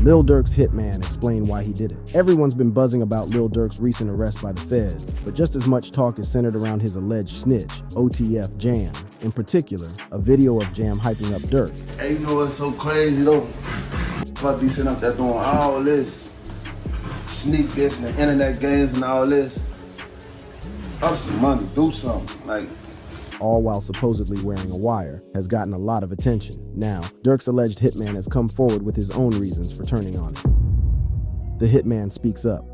Lil Durk's Hitman explained why he did it. Everyone's been buzzing about Lil Durk's recent arrest by the feds, but just as much talk is centered around his alleged snitch, OTF Jam. In particular, a video of Jam hyping up Durk. Hey, you know what's so crazy though? Fuck be sitting up there doing all this, sneak this and the internet games and all this. Up some money, do something, like. All while supposedly wearing a wire, has gotten a lot of attention. Now, Durk's alleged hitman has come forward with his own reasons for turning on him. The hitman speaks up.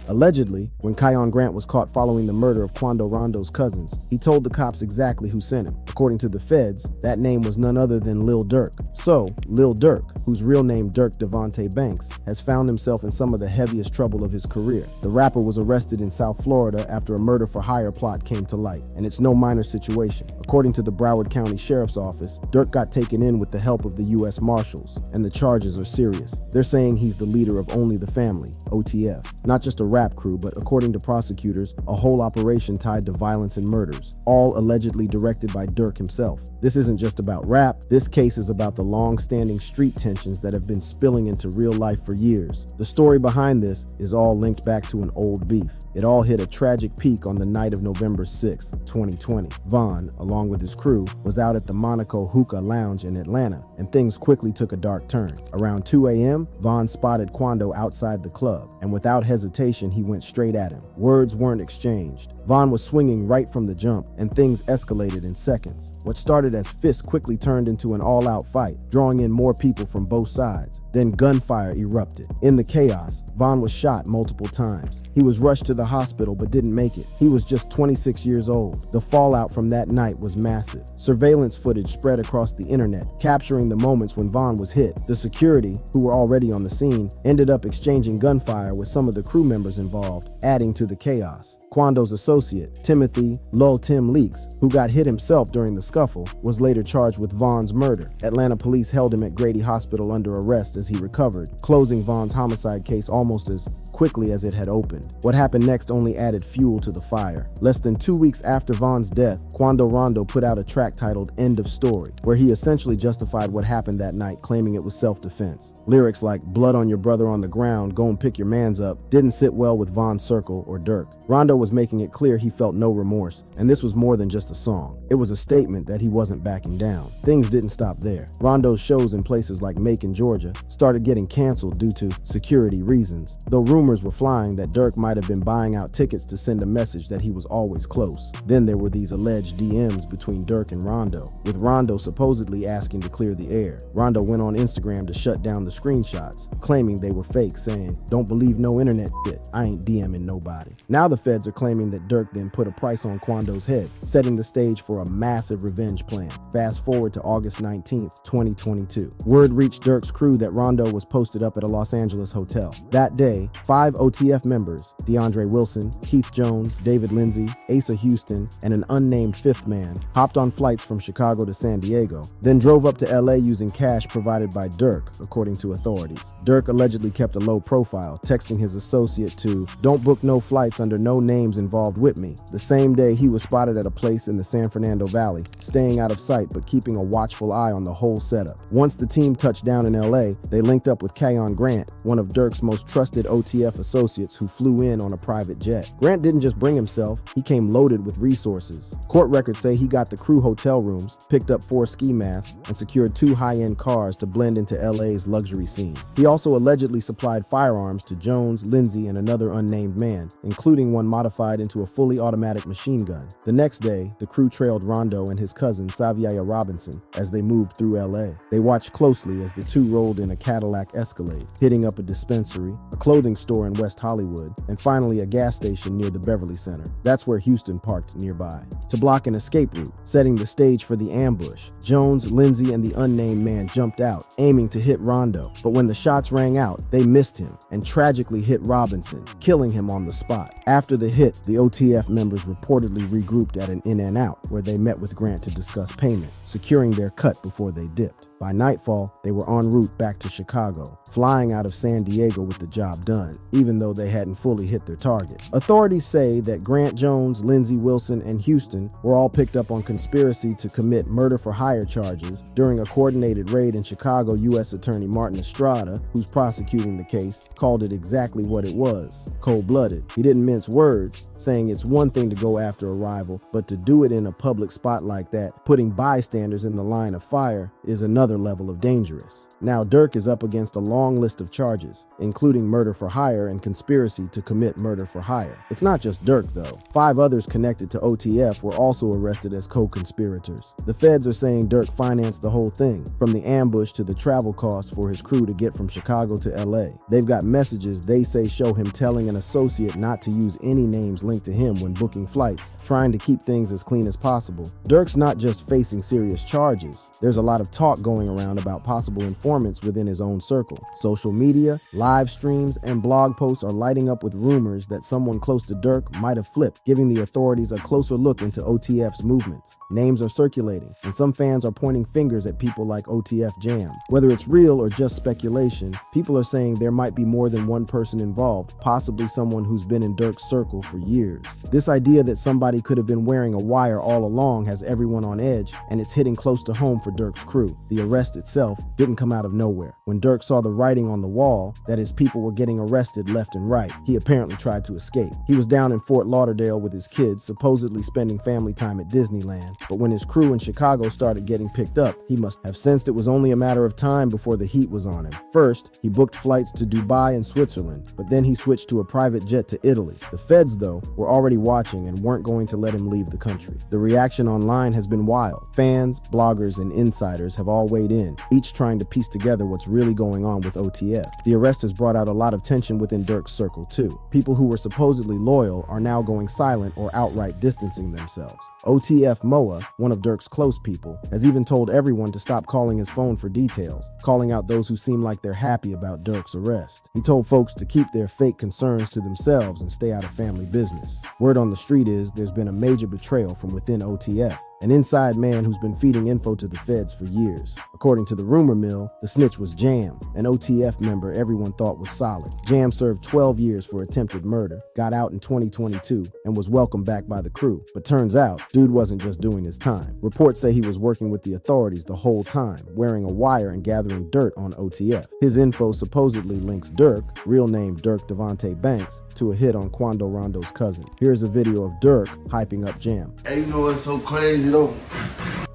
Allegedly, when Kyon Grant was caught following the murder of Quando Rondo's cousins, he told the cops exactly who sent him. According to the feds, that name was none other than Lil Durk. So, Lil Durk, whose real name Durk Devontae Banks, has found himself in some of the heaviest trouble of his career. The rapper was arrested in South Florida after a murder-for-hire plot came to light, and it's no minor situation. According to the Broward County Sheriff's Office, Durk got taken in with the help of the U.S. Marshals, and the charges are serious. They're saying he's the leader of Only the Family, OTF, not just a rap crew, but according to prosecutors, a whole operation tied to violence and murders, all allegedly directed by Durk himself. This isn't just about rap, this case is about the long-standing street tensions that have been spilling into real life for years. The story behind this is all linked back to an old beef. It all hit a tragic peak on the night of November 6, 2020. Von, along with his crew, was out at the Monaco Hookah Lounge in Atlanta, and things quickly took a dark turn. Around 2 a.m., Von spotted Quando outside the club, and without hesitation, he went straight at him. Words weren't exchanged. Von was swinging right from the jump, and things escalated in seconds. What started as fists quickly turned into an all-out fight, drawing in more people from both sides. Then gunfire erupted. In the chaos, Von was shot multiple times. He was rushed to the hospital but didn't make it. He was just 26 years old. The fallout from that night was massive. Surveillance footage spread across the internet, capturing the moments when Von was hit. The security, who were already on the scene, ended up exchanging gunfire with some of the crew members involved, adding to the chaos. Quando's associate, Timothy Lul Tim Leaks, who got hit himself during the scuffle, was later charged with Von's murder. Atlanta police held him at Grady Hospital under arrest as he recovered, closing Von's homicide case almost as quickly as it had opened. What happened next only added fuel to the fire. Less than 2 weeks after Von's death, Quando Rondo put out a track titled End of Story, where he essentially justified what happened that night, claiming it was self-defense. Lyrics like "blood on your brother on the ground, go and pick your mans up" didn't sit well with Von's circle or Durk. Rondo was making it clear he felt no remorse, and this was more than just a song. It was a statement that he wasn't backing down. Things didn't stop there. Rondo's shows in places like Macon, Georgia, started getting canceled due to security reasons, though rumors were flying that Durk might have been buying out tickets to send a message that he was always close. Then there were these alleged DMs between Durk and Rondo, with Rondo supposedly asking to clear the air. Rondo went on Instagram to shut down the screenshots, claiming they were fake, saying, "Don't believe no internet shit, I ain't DMing nobody." Now the feds are claiming that Durk then put a price on Quando's head, setting the stage for a massive revenge plan. Fast forward to August 19th, 2022. Word reached Durk's crew that Rondo was posted up at a Los Angeles hotel. That day, 5 OTF members, DeAndre Wilson, Keith Jones, David Lindsay, Asa Houston, and an unnamed fifth man, hopped on flights from Chicago to San Diego, then drove up to LA using cash provided by Durk, according to authorities. Durk allegedly kept a low profile, texting his associate to, "Don't book no flights under no names involved with me." The same day, he was spotted at a place in the San Fernando Valley, staying out of sight but keeping a watchful eye on the whole setup. Once the team touched down in LA, they linked up with Kyon Grant, one of Durk's most trusted OTF associates who flew in on a private jet. Grant didn't just bring himself, he came loaded with resources. Court records say he got the crew hotel rooms, picked up 4 ski masks, and secured 2 high-end cars to blend into LA's luxury scene. He also allegedly supplied firearms to Jones, Lindsay, and another unnamed man, including one modified into a fully automatic machine gun. The next day, the crew trailed Rondo and his cousin Saviaya Robinson as they moved through LA. They watched closely as the two rolled in a Cadillac Escalade, hitting up a dispensary, a clothing store in West Hollywood, and finally a gas station near the Beverly Center. That's where Houston parked nearby, to block an escape route, setting the stage for the ambush. Jones, Lindsay, and the unnamed man jumped out, aiming to hit Rondo, but when the shots rang out, they missed him and tragically hit Robinson, killing him on the spot. After the hit, the OTF members reportedly regrouped at an In-N-Out, where they met with Grant to discuss payment, securing their cut before they dipped. By nightfall, they were en route back to Chicago, flying out of San Diego with the job done, even though they hadn't fully hit their target. Authorities say that Grant Jones, Lindsey Wilson, and Houston were all picked up on conspiracy to commit murder-for-hire charges during a coordinated raid in Chicago. U.S. Attorney Martin Estrada, who's prosecuting the case, called it exactly what it was: cold-blooded. He didn't mince words, saying it's one thing to go after a rival, but to do it in a public spot like that, putting bystanders in the line of fire, is another level of dangerous. Now Durk is up against a long list of charges, including murder for hire and conspiracy to commit murder for hire. It's not just Durk, though. 5 others connected to OTF were also arrested as co-conspirators. The feds are saying Durk financed the whole thing, from the ambush to the travel costs for his crew to get from Chicago to LA. They've got messages they say show him telling an associate not to use any names linked to him when booking flights, trying to keep things as clean as possible. Durk's not just facing serious charges. There's a lot of talk going around about possible informants within his own circle. Social media, live streams, and blog posts are lighting up with rumors that someone close to Durk might have flipped, giving the authorities a closer look into OTF's movements. Names are circulating, and some fans are pointing fingers at people like OTF Jam. Whether it's real or just speculation, people are saying there might be more than one person involved, possibly someone who's been in Durk's circle for years. This idea that somebody could have been wearing a wire all along has everyone on edge, and it's hitting close to home for Durk's crew. The arrest itself didn't come out of nowhere. When Durk saw the writing on the wall, that his people were getting arrested left and right, he apparently tried to escape. He was down in Fort Lauderdale with his kids, supposedly spending family time at Disneyland, but when his crew in Chicago started getting picked up, he must have sensed it was only a matter of time before the heat was on him. First, he booked flights to Dubai and Switzerland, but then he switched to a private jet to Italy. The feds, though, were already watching and weren't going to let him leave the country. The reaction online has been wild. Fans, bloggers, and insiders have all weighed in, each trying to piece together what's really going on with OTF. The arrest has brought out a lot of tension within Durk's circle, too. People who were supposedly loyal are now going silent or outright distancing themselves. OTF Moa, one of Durk's close people, has even told everyone to stop calling his phone for details, calling out those who seem like they're happy about Durk's arrest. He told folks to keep their fake concerns to themselves and stay out of family business. Word on the street is there's been a major betrayal from within OTF, an inside man who's been feeding info to the feds for years. According to the rumor mill, the snitch was Jam, an OTF member everyone thought was solid. Jam served 12 years for attempted murder, got out in 2022, and was welcomed back by the crew. But turns out, dude wasn't just doing his time. Reports say he was working with the authorities the whole time, wearing a wire and gathering dirt on OTF. His info supposedly links Durk, real name Durk Devontae Banks, to a hit on Quando Rondo's cousin. Here's a video of Durk hyping up Jam. Hey, you know what's so crazy though?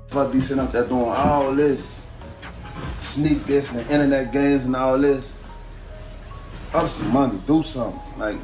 Fuck be sitting up there doing all this, sneak this and internet games and all this. Up some money, do something. Like,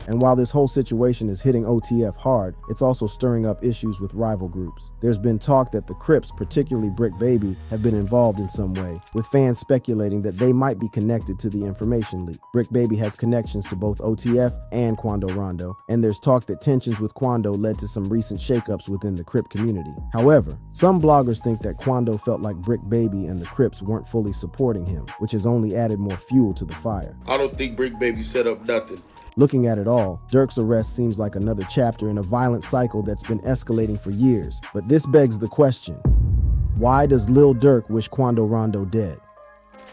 And while this whole situation is hitting OTF hard, it's also stirring up issues with rival groups. There's been talk that the Crips, particularly Brick Baby, have been involved in some way, with fans speculating that they might be connected to the information leak. Brick Baby has connections to both OTF and Quando Rondo, and there's talk that tensions with Quando led to some recent shakeups within the Crip community. However, some bloggers think that Quando felt like Brick Baby and the Crips weren't fully supporting him, which has only added more fuel to the fire. I don't think Brick Baby set up nothing. Looking at it all, Durk's arrest seems like another chapter in a violent cycle that's been escalating for years. But this begs the question, why does Lil Durk wish Quando Rondo dead?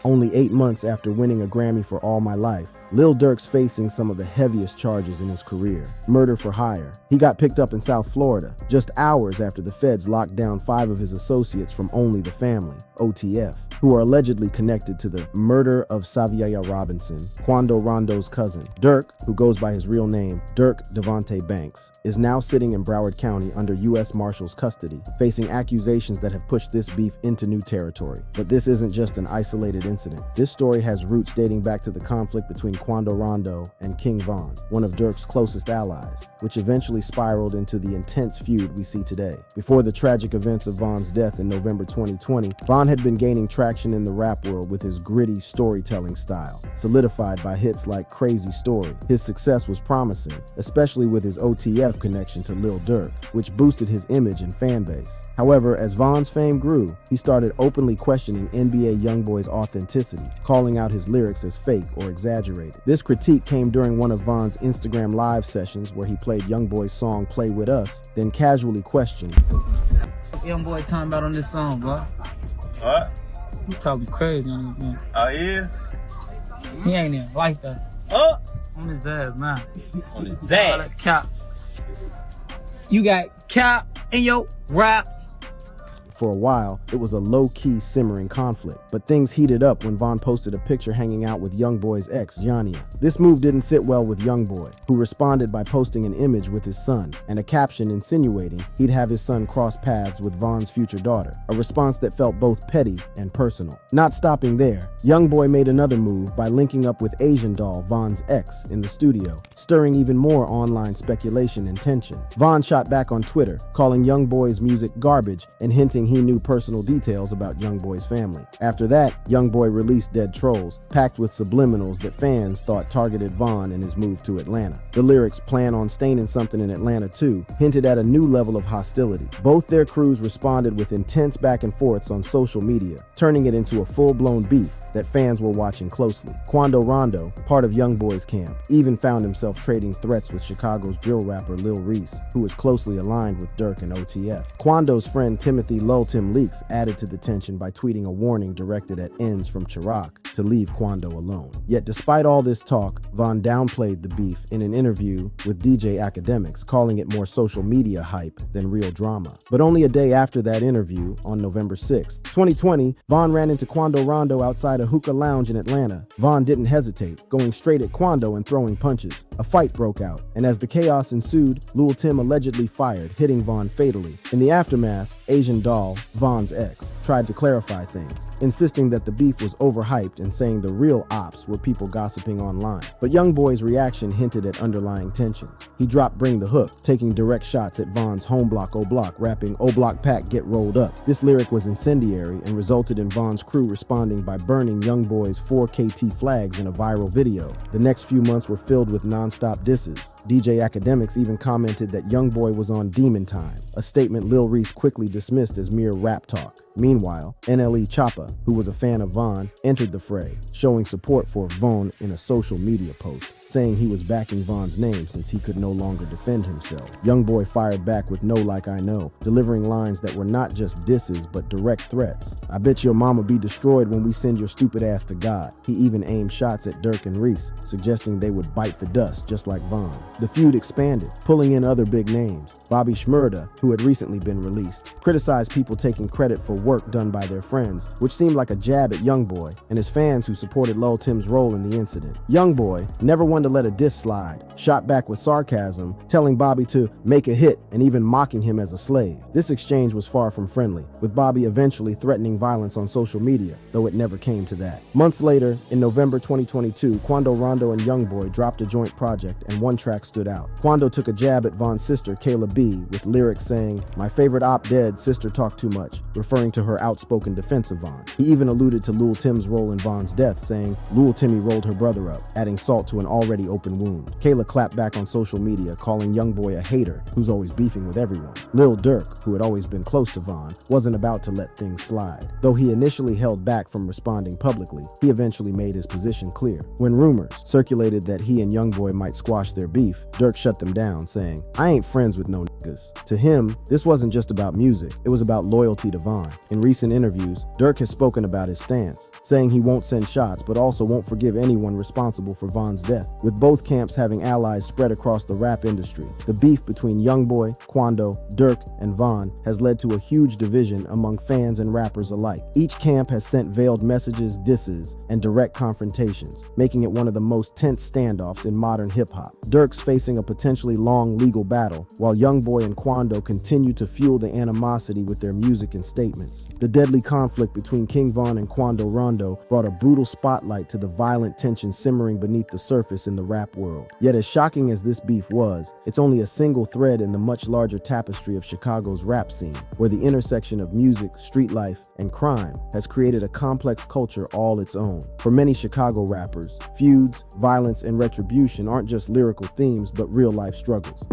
Only 8 months after winning a Grammy for All My Life, Lil Durk's facing some of the heaviest charges in his career, murder for hire. He got picked up in South Florida, just hours after the feds locked down 5 of his associates from Only the Family, OTF, who are allegedly connected to the murder of Saviaya Robinson, Quando Rondo's cousin. Durk, who goes by his real name, Durk Devontae Banks, is now sitting in Broward County under U.S. Marshals custody, facing accusations that have pushed this beef into new territory. But this isn't just an isolated incident. This story has roots dating back to the conflict between Quando Rondo and King Von, one of Durk's closest allies, which eventually spiraled into the intense feud we see today. Before the tragic events of Von's death in November 2020, Von had been gaining traction in the rap world with his gritty storytelling style, solidified by hits like Crazy Story. His success was promising, especially with his OTF connection to Lil Durk, which boosted his image and fan base. However, as Von's fame grew, he started openly questioning NBA YoungBoy's authenticity, calling out his lyrics as fake or exaggerated. This critique came during one of Von's Instagram live sessions where he played YoungBoy's song Play With Us, then casually questioned, Young boy talking about on this song, bro? Alright. He talking crazy on his man. Oh, yeah? He ain't even like that. Oh! On his ass now. On his All that ass. cap. You got cap in your raps. For a while, it was a low-key simmering conflict, but things heated up when Von posted a picture hanging out with Youngboy's ex, Giannia. This move didn't sit well with Youngboy, who responded by posting an image with his son and a caption insinuating he'd have his son cross paths with Von's future daughter, a response that felt both petty and personal. Not stopping there, Youngboy made another move by linking up with Asian Doll, Von's ex, in the studio, stirring even more online speculation and tension. Von shot back on Twitter, calling Youngboy's music garbage and hinting he knew personal details about Youngboy's family. After that, Youngboy released Dead Trolls, packed with subliminals that fans thought targeted Von and his move to Atlanta. The lyrics "Plan on staining something in Atlanta too" hinted at a new level of hostility. Both their crews responded with intense back and forths on social media, turning it into a full-blown beef that fans were watching closely. Quando Rondo, part of Youngboy's camp, even found himself trading threats with Chicago's drill rapper Lil Reese, who is closely aligned with Durk and OTF. Quando's friend Timothy Lil Tim Leaks added to the tension by tweeting a warning directed at ends from Chirac to leave Quando alone. Yet despite all this talk, Von downplayed the beef in an interview with DJ Academics, calling it more social media hype than real drama. But only a day after that interview, on November 6th, 2020, Von ran into Quando Rondo outside a hookah lounge in Atlanta. Von didn't hesitate, going straight at Quando and throwing punches. A fight broke out, and as the chaos ensued, Lil Tim allegedly fired, hitting Von fatally. In the aftermath, Asian Doll, Von's ex, tried to clarify things, insisting that the beef was overhyped and saying the real ops were people gossiping online. But Youngboy's reaction hinted at underlying tensions. He dropped Bring the Hook, taking direct shots at Von's Home Block O Block, rapping "O Block Pack Get Rolled Up." This lyric was incendiary and resulted in Von's crew responding by burning Youngboy's 4KT flags in a viral video. The next few months were filled with non-stop disses. DJ Academics even commented that Youngboy was on demon time, a statement Lil Reese quickly dismissed as mere rap talk. Meanwhile, NLE Choppa, who was a fan of Von, entered the fray, showing support for Von in a social media post, saying he was backing Von's name since he could no longer defend himself. Youngboy fired back with "No Like I Know," delivering lines that were not just disses but direct threats. "I bet your mama be destroyed when we send your stupid ass to God." He even aimed shots at Durk and Reese, suggesting they would bite the dust just like Von. The feud expanded, pulling in other big names. Bobby Shmurda, who had recently been released, criticized people taking credit for work done by their friends, which seemed like a jab at Youngboy and his fans who supported Lil Tim's role in the incident. Youngboy, never one to let a diss slide, shot back with sarcasm, telling Bobby to make a hit and even mocking him as a slave. This exchange was far from friendly, with Bobby eventually threatening violence on social media, though it never came to that. Months later, in November 2022, Quando Rondo and Youngboy dropped a joint project and one track stood out. Quando took a jab at Von's sister, Kayla B, with lyrics saying, "My favorite op dead, sister talk too much," referring to her outspoken defense of Von. He even alluded to Lil Tim's role in Von's death, saying, "Lil Timmy rolled her brother up," adding salt to an already open wound. Kayla clapped back on social media, calling Youngboy a hater who's always beefing with everyone. Lil Durk, who had always been close to Von, wasn't about to let things slide. Though he initially held back from responding publicly, he eventually made his position clear. When rumors circulated that he and Youngboy might squash their beef, Durk shut them down, saying, "I ain't friends with no niggas." To him, this wasn't just about music, it was about loyalty to Von. In recent interviews, Durk has spoken about his stance, saying he won't send shots but also won't forgive anyone responsible for Von's death. With both camps having allies spread across the rap industry, the beef between Youngboy, Quando, Durk, and Von has led to a huge division among fans and rappers alike. Each camp has sent veiled messages, disses, and direct confrontations, making it one of the most tense standoffs in modern hip-hop. Durk's facing a potentially long legal battle, while Youngboy and Quando continue to fuel the animosity with their music and statements. The deadly conflict between King Von and Quando Rondo brought a brutal spotlight to the violent tension simmering beneath the surface in the rap world. Yet as shocking as this beef was, it's only a single thread in the much larger tapestry of Chicago's rap scene, where the intersection of music, street life, and crime has created a complex culture all its own. For many Chicago rappers, feuds, violence, and retribution aren't just lyrical themes but real-life struggles.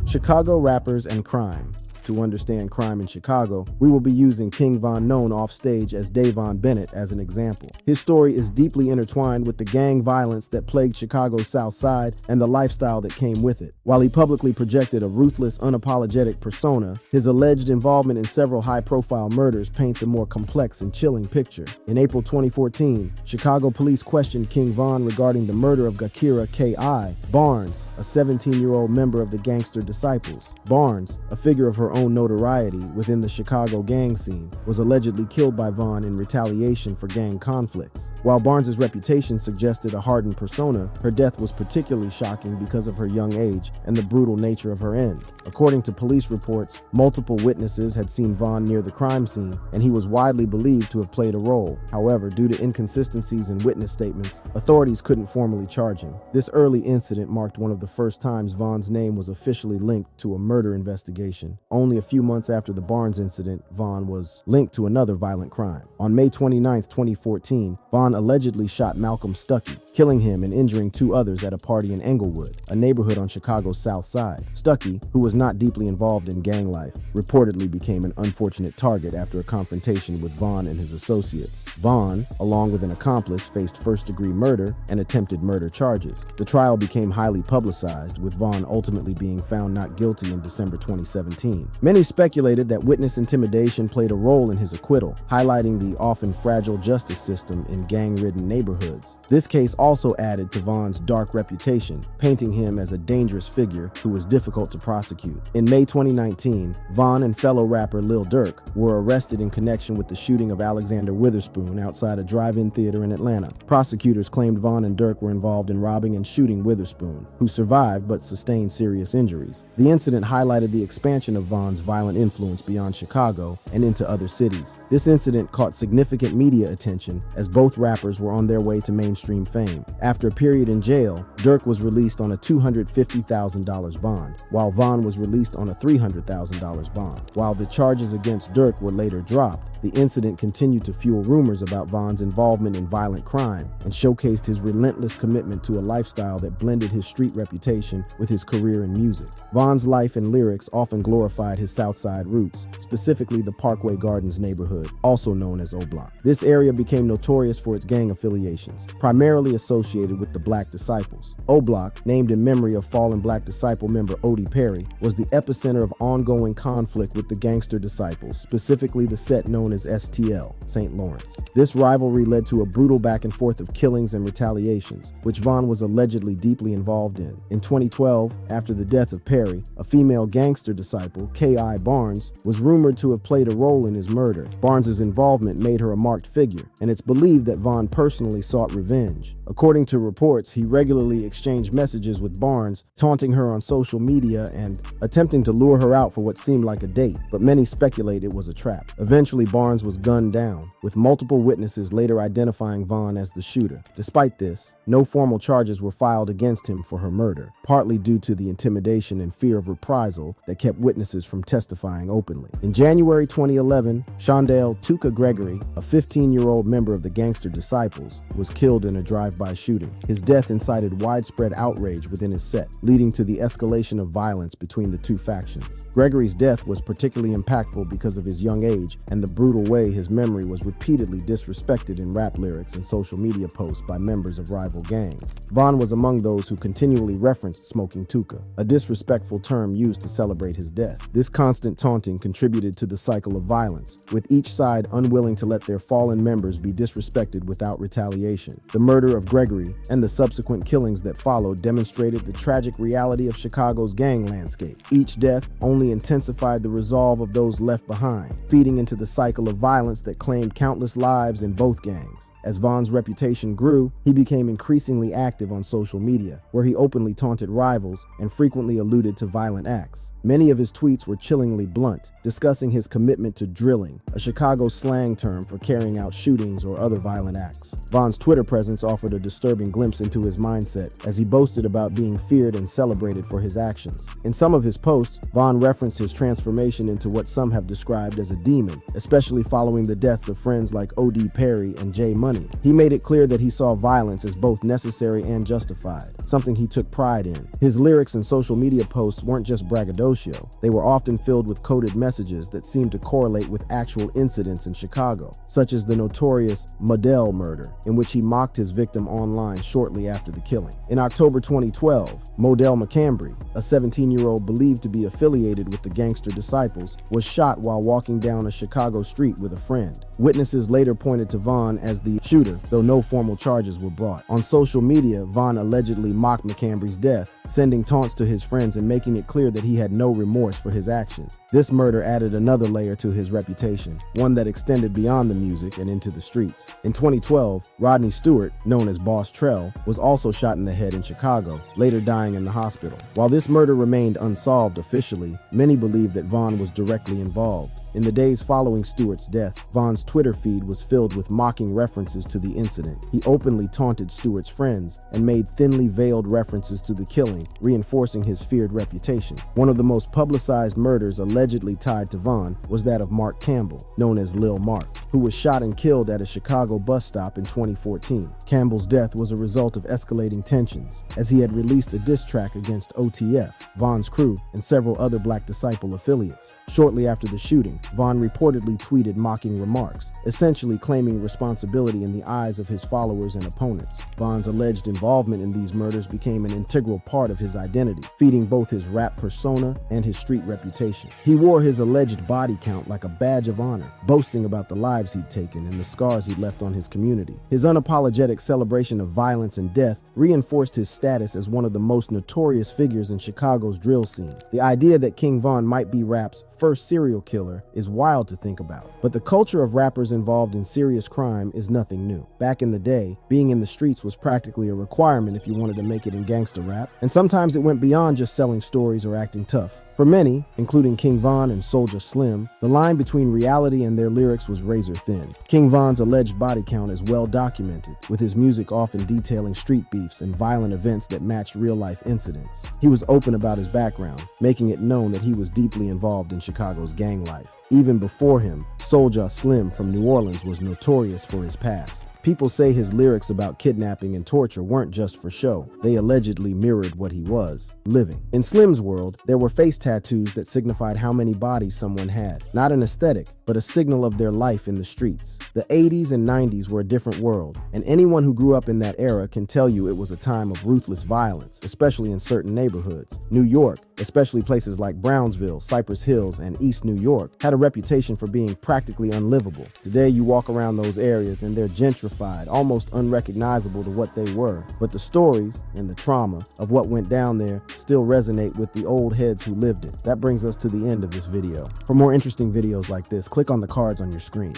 Chicago rappers and crime. to understand crime in Chicago, we will be using King Von, known offstage as Davon Bennett, as an example. His story is deeply intertwined with the gang violence that plagued Chicago's South Side and the lifestyle that came with it. While he publicly projected a ruthless, unapologetic persona, his alleged involvement in several high-profile murders paints a more complex and chilling picture. In April 2014, Chicago police questioned King Von regarding the murder of Gakira K.I. Barnes, a 17-year-old member of the Gangster Disciples. Barnes, a figure of her own notoriety within the Chicago gang scene, was allegedly killed by Von in retaliation for gang conflicts. While Barnes's reputation suggested a hardened persona, her death was particularly shocking because of her young age and the brutal nature of her end. According to police reports, multiple witnesses had seen Von near the crime scene, and he was widely believed to have played a role. However, due to inconsistencies in witness statements, authorities couldn't formally charge him. This early incident marked one of the first times Von's name was officially linked to a murder investigation. Only a few months after the Barnes incident, Von was linked to another violent crime. On May 29, 2014, Von allegedly shot Malcolm Stuckey, killing him and injuring two others at a party in Englewood, a neighborhood on Chicago's South Side. Stuckey, who was not deeply involved in gang life, reportedly became an unfortunate target after a confrontation with Von and his associates. Von, along with an accomplice, faced first-degree murder and attempted murder charges. The trial became highly publicized, with Von ultimately being found not guilty in December 2017. Many speculated that witness intimidation played a role in his acquittal, highlighting the often fragile justice system in gang-ridden neighborhoods. This case also added to Von's dark reputation, painting him as a dangerous figure who was difficult to prosecute. In May 2019, Von and fellow rapper Lil Durk were arrested in connection with the shooting of Alexander Witherspoon outside a drive-in theater in Atlanta. Prosecutors claimed Von and Durk were involved in robbing and shooting Witherspoon, who survived but sustained serious injuries. The incident highlighted the expansion of Von's violent influence beyond Chicago and into other cities. This incident caught significant media attention as both rappers were on their way to mainstream fame. After a period in jail, Durk was released on a $250,000 bond, while Von was released on a $300,000 bond. While the charges against Durk were later dropped, the incident continued to fuel rumors about Von's involvement in violent crime and showcased his relentless commitment to a lifestyle that blended his street reputation with his career in music. Von's life and lyrics often glorified his Southside roots, specifically the Parkway Gardens neighborhood, also known as O Block. This area became notorious for its gang affiliations, primarily associated with the Black Disciples. O Block, named in memory of fallen Black Disciple member Odie Perry, was the epicenter of ongoing conflict with the Gangster Disciples, specifically the set known as STL, St. Lawrence. This rivalry led to a brutal back and forth of killings and retaliations, which Von was allegedly deeply involved in. In 2012, after the death of Perry, a female gangster disciple, K.I. Barnes, was rumored to have played a role in his murder. Barnes's involvement made her a marked figure, and it's believed that Von personally sought revenge. According to reports, he regularly exchanged messages with Barnes, taunting her on social media and attempting to lure her out for what seemed like a date, but many speculate it was a trap. Eventually, Barnes was gunned down, with multiple witnesses later identifying Von as the shooter. Despite this, no formal charges were filed against him for her murder, partly due to the intimidation and fear of reprisal that kept witnesses from testifying openly. In January 2011, Shondell Tuka Gregory, a 15-year-old member of the Gangster Disciples, was killed in a drive-by shooting. His death incited widespread outrage within his set, leading to the escalation of violence between the two factions. Gregory's death was particularly impactful because of his young age and the brutal way his memory was repeatedly disrespected in rap lyrics and social media posts by members of rival gangs. Von was among those who continually referenced smoking Tuka, a disrespectful term used to celebrate his death. This constant taunting contributed to the cycle of violence, with each side unwilling to let their fallen members be disrespected without retaliation. The murder of Gregory and the subsequent killings that followed demonstrated the tragic reality of Chicago's gang landscape. Each death only intensified the resolve of those left behind, feeding into the cycle of violence that claimed countless lives in both gangs. As Von's reputation grew, he became increasingly active on social media, where he openly taunted rivals and frequently alluded to violent acts. Many of his tweets were chillingly blunt, discussing his commitment to drilling, a Chicago slang term for carrying out shootings or other violent acts. Von's Twitter presence offered a disturbing glimpse into his mindset, as he boasted about being feared and celebrated for his actions. In some of his posts, Von referenced his transformation into what some have described as a demon, especially following the deaths of friends like O.D. Perry and J. Money. He made it clear that he saw violence as both necessary and justified, something he took pride in. His lyrics and social media posts weren't just braggadocio, they were often filled with coded messages that seem to correlate with actual incidents in Chicago, such as the notorious Modell murder, in which he mocked his victim online shortly after the killing. In October 2012, Modell McCambry, a 17-year-old believed to be affiliated with the gangster Disciples, was shot while walking down a Chicago street with a friend. Witnesses later pointed to Vaughn as the shooter, though no formal charges were brought. On social media, Vaughn allegedly mocked McCambry's death, sending taunts to his friends and making it clear that he had no remorse for his actions. This murder added another layer to his reputation, one that extended beyond the music and into the streets. In 2012, Rodney Stewart, known as Boss Trell, was also shot in the head in Chicago, later dying in the hospital. While this murder remained unsolved officially, many believe that Vaughn was directly involved. In the days following Stewart's death, Vaughn's Twitter feed was filled with mocking references to the incident. He openly taunted Stewart's friends and made thinly veiled references to the killing, reinforcing his feared reputation. One of the most publicized murders allegedly tied to Vaughn was that of Mark Campbell, known as Lil Mark, who was shot and killed at a Chicago bus stop in 2014. Campbell's death was a result of escalating tensions, as he had released a diss track against OTF, Vaughn's crew, and several other Black Disciple affiliates. Shortly after the shooting, Vaughn reportedly tweeted mocking remarks, essentially claiming responsibility in the eyes of his followers and opponents. Vaughn's alleged involvement in these murders became an integral part of his identity, feeding both his rap persona and his street reputation. He wore his alleged body count like a badge of honor, boasting about the lives he'd taken and the scars he'd left on his community. His unapologetic celebration of violence and death reinforced his status as one of the most notorious figures in Chicago's drill scene. The idea that King Von might be rap's first serial killer is wild to think about, but the culture of rappers involved in serious crime is nothing new. Back in the day, being in the streets was practically a requirement if you wanted to make it in gangster rap, and sometimes it went beyond just selling stories or acting tough. For many, including King Von and Soulja Slim, the line between reality and their lyrics was razor thin. King Von's alleged body count is well documented, with his music often detailing street beefs and violent events that matched real-life incidents. He was open about his background, making it known that he was deeply involved in Chicago's gang life. Even before him, Soulja Slim from New Orleans was notorious for his past. People say his lyrics about kidnapping and torture weren't just for show. They allegedly mirrored what he was, living. In Slim's world, there were face tattoos that signified how many bodies someone had. Not an aesthetic, but a signal of their life in the streets. The 80s and 90s were a different world, and anyone who grew up in that era can tell you it was a time of ruthless violence, especially in certain neighborhoods. New York, especially places like Brownsville, Cypress Hills, and East New York, had a reputation for being practically unlivable. Today, you walk around those areas and they're gentrified, almost unrecognizable to what they were. But the stories and the trauma of what went down there still resonate with the old heads who lived it. That brings us to the end of this video. For more interesting videos like this, click on the cards on your screen.